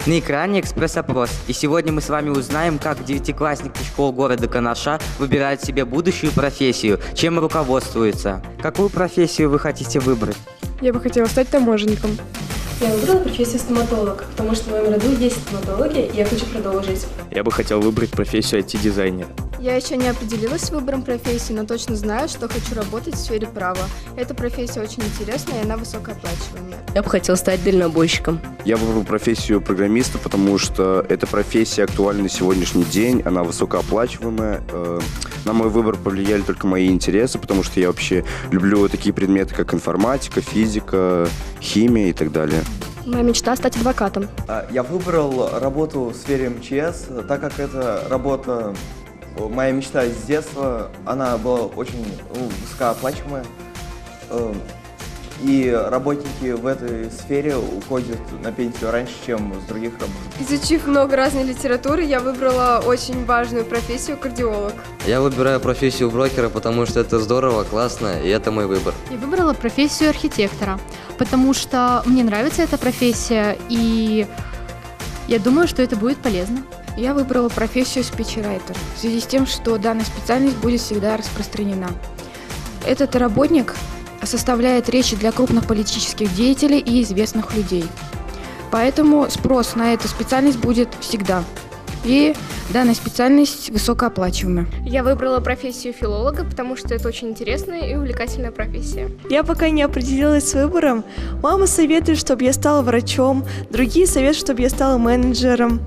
На экране экспресс-опрос, и сегодня мы с вами узнаем, как девятиклассники школ города Канаша выбирают себе будущую профессию, чем руководствуются. Какую профессию вы хотите выбрать? Я бы хотела стать таможенником. Я выбрала профессию стоматолог, потому что в моем роду есть стоматология, и я хочу продолжить. Я бы хотел выбрать профессию IT-дизайнера. Я еще не определилась с выбором профессии, но точно знаю, что хочу работать в сфере права. Эта профессия очень интересная, и она высокооплачиваемая. Я бы хотел стать дальнобойщиком. Я выбрал профессию программиста, потому что эта профессия актуальна на сегодняшний день, она высокооплачиваемая. На мой выбор повлияли только мои интересы, потому что я вообще люблю такие предметы, как информатика, физика, химия и так далее. Моя мечта – стать адвокатом. Я выбрал работу в сфере МЧС, так как эта работа, моя мечта с детства, она была очень высокооплачиваемая. И работники в этой сфере уходят на пенсию раньше, чем с других работ. Изучив много разной литературы, я выбрала очень важную профессию – кардиолог. Я выбираю профессию брокера, потому что это здорово, классно, и это мой выбор. Я выбрала профессию архитектора, потому что мне нравится эта профессия, и я думаю, что это будет полезно. Я выбрала профессию спичрайтер в связи с тем, что данная специальность будет всегда распространена. Этот работник составляет речи для крупных политических деятелей и известных людей. Поэтому спрос на эту специальность будет всегда. И данная специальность высокооплачиваемая. Я выбрала профессию филолога, потому что это очень интересная и увлекательная профессия. Я пока не определилась с выбором. Мама советует, чтобы я стала врачом, другие советуют, чтобы я стала менеджером.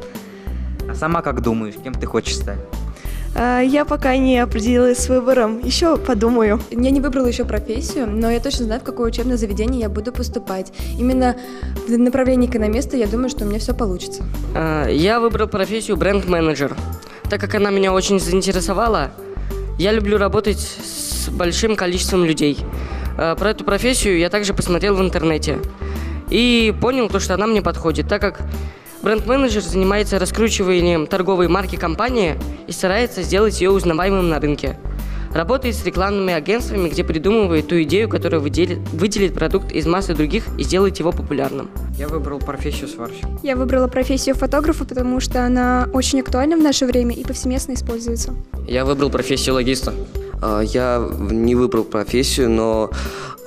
А сама как думаешь, кем ты хочешь стать? Я пока не определилась с выбором, еще подумаю. Я не выбрала еще профессию, но я точно знаю, в какое учебное заведение я буду поступать. Именно в направлении экономиста я думаю, что у меня все получится. Я выбрал профессию бренд-менеджер, так как она меня очень заинтересовала. Я люблю работать с большим количеством людей. Про эту профессию я также посмотрел в интернете и понял, что она мне подходит, так как бренд-менеджер занимается раскручиванием торговой марки компании и старается сделать ее узнаваемым на рынке. Работает с рекламными агентствами, где придумывает ту идею, которая выделит продукт из массы других и сделает его популярным. Я выбрал профессию сварщика. Я выбрала профессию фотографа, потому что она очень актуальна в наше время и повсеместно используется. Я выбрал профессию логиста. Я не выбрал профессию, но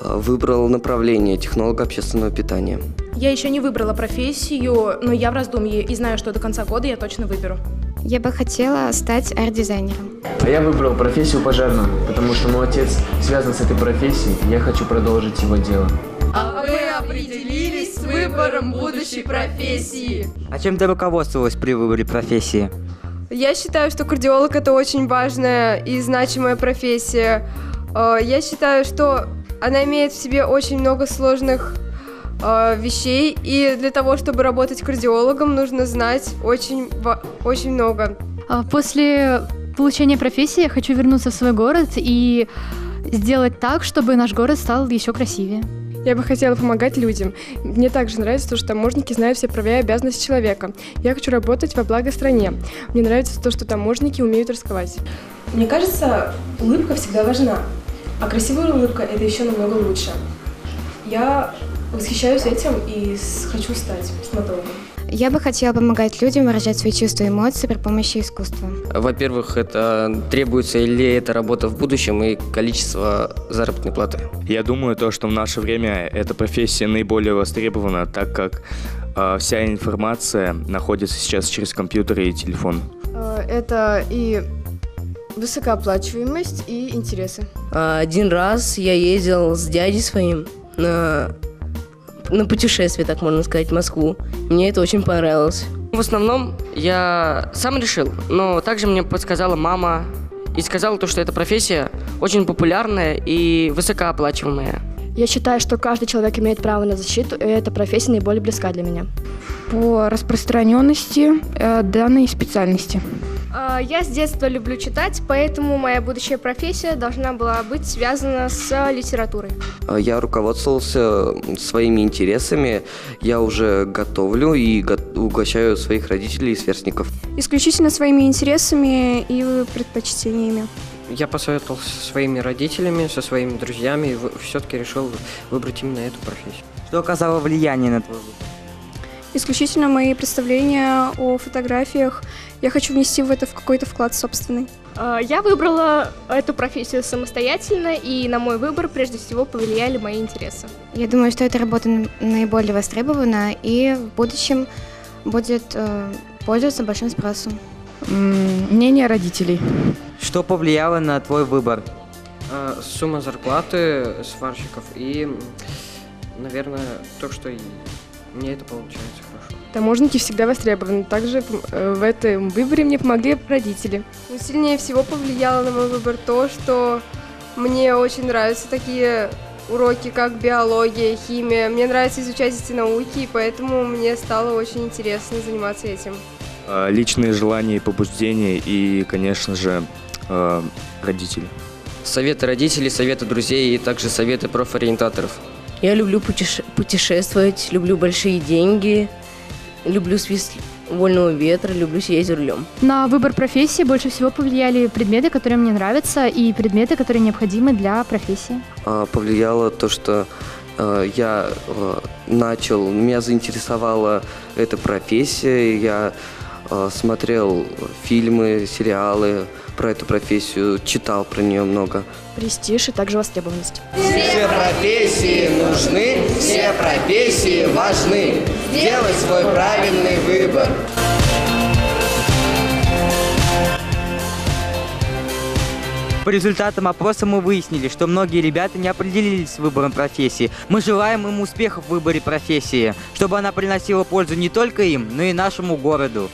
выбрал направление технолога общественного питания. Я еще не выбрала профессию, но я в раздумье и знаю, что до конца года я точно выберу. Я бы хотела стать арт-дизайнером. А я выбрал профессию пожарного, потому что мой отец связан с этой профессией, и я хочу продолжить его дело. А вы определились с выбором будущей профессии? А чем ты руководствовалась при выборе профессии? Я считаю, что кардиолог – это очень важная и значимая профессия. Я считаю, что она имеет в себе очень много сложных вещей, и для того, чтобы работать кардиологом, нужно знать очень много. После получения профессии я хочу вернуться в свой город и сделать так, чтобы наш город стал еще красивее. Я бы хотела помогать людям. Мне также нравится то, что таможенники знают все права и обязанности человека. Я хочу работать во благо стране. Мне нравится то, что таможенники умеют рисковать. Мне кажется, улыбка всегда важна, а красивая улыбка – это еще намного лучше. Я восхищаюсь этим и хочу стать стоматологом. Я бы хотела помогать людям выражать свои чувства и эмоции при помощи искусства. Во-первых, это требуется ли эта работа в будущем и количество заработной платы. Я думаю, что в наше время эта профессия наиболее востребована, так как вся информация находится сейчас через компьютеры и телефон. Это и высокооплачиваемость, и интересы. Один раз я ездил с дядей своим на путешествие, так можно сказать, в Москву. Мне это очень понравилось. В основном я сам решил, но также мне подсказала мама и сказала что эта профессия очень популярная и высокооплачиваемая. Я считаю, что каждый человек имеет право на защиту, и эта профессия наиболее близка для меня. По распространенности данной специальности. Я с детства люблю читать, поэтому моя будущая профессия должна была быть связана с литературой. Я руководствовался своими интересами, я уже готовлю и угощаю своих родителей и сверстников. Исключительно своими интересами и предпочтениями. Я посоветовался со своими родителями, со своими друзьями и все-таки решил выбрать именно эту профессию. Что оказало влияние на твой выбор? исключительно мои представления о фотографиях. Я хочу внести в это какой-то вклад собственный. Я выбрала эту профессию самостоятельно, и на мой выбор прежде всего повлияли мои интересы. Я думаю, что эта работа наиболее востребована и в будущем будет пользоваться большим спросом. Мнение родителей. Что повлияло на твой выбор? Сумма зарплаты сварщиков и, наверное, то, что мне это получается хорошо. Таможенники всегда востребованы. Также в этом выборе мне помогли родители. Но сильнее всего повлияло на мой выбор то, что мне очень нравятся такие уроки, как биология, химия. Мне нравится изучать эти науки, и поэтому мне стало очень интересно заниматься этим. Личные желания и побуждения и, конечно же, родители. Советы родителей, советы друзей и также советы профориентаторов. Я люблю путешествовать, люблю большие деньги, люблю свист вольного ветра, люблю сидеть за рулем. На выбор профессии больше всего повлияли предметы, которые мне нравятся, и предметы, которые необходимы для профессии. Повлияло то, что меня заинтересовала эта профессия, я смотрел фильмы, сериалы про эту профессию, читал про нее много. Престиж и также востребованность. Все профессии нужны, все профессии важны. Сделай свой правильный выбор. По результатам опроса мы выяснили, что многие ребята не определились с выбором профессии. Мы желаем им успехов в выборе профессии, чтобы она приносила пользу не только им, но и нашему городу.